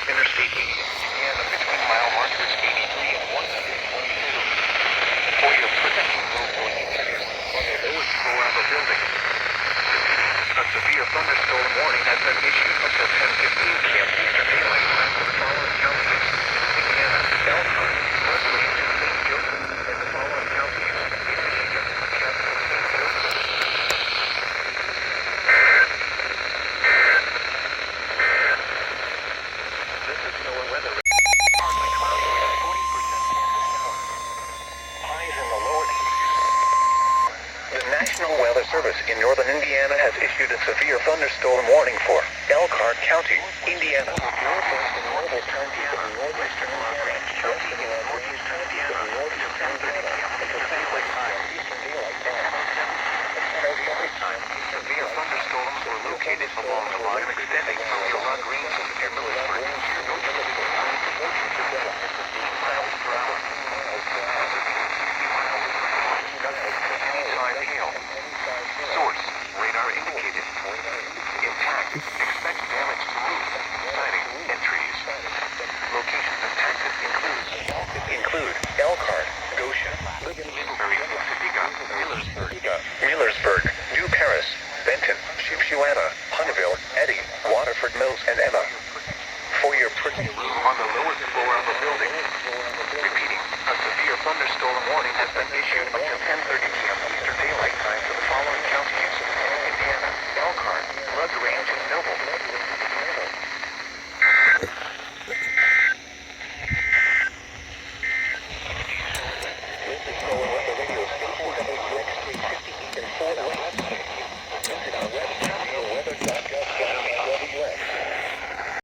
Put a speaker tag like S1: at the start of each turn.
S1: Interstate 80 in Indiana between mile markers 83 and 122. For your protection, local EAS on the lowest floor of a building. A severe thunderstorm warning has been issued until 10:15 p.m. Eastern Daylight Time for the following counties: Indiana, Elkhart, Wesleyan, St. Joseph, and the following counties: in Michigan, Chester, St. Joseph. This is NOAA weather. Partly cloudy with a 40% chance of showers. Highs in the lower 80s. The National Weather Service in northern Indiana has issued a severe thunderstorm warning for Elkhart County, Indiana. Northwest and northeast counties of northwestern Indiana, western and northeast Indiana, until 10:30 p.m. Pacific Time, Eastern Daylight Time. Pacific Time, severe thunderstorms were located along the line extending from the Rock Range to Timberlake, northeast of 9 to 14 miles per hour. Anytime hail. Source, radar indicated. Intact, expect damage to roof, siding, and trees. Locations impacted include Elkhart, Goshen, Middlebury, Topeka, Millersburg, New Paris, Benton, Shipshewana, Hunteville, Eddy, Waterford Mills, and Emma. For your protection on the lowest floor of a building. Repeating, a severe thunderstorm warning has been issued until 10:30 p.m. Eastern Daylight Time for the following counties: Indiana, Elkhart, LaGrange,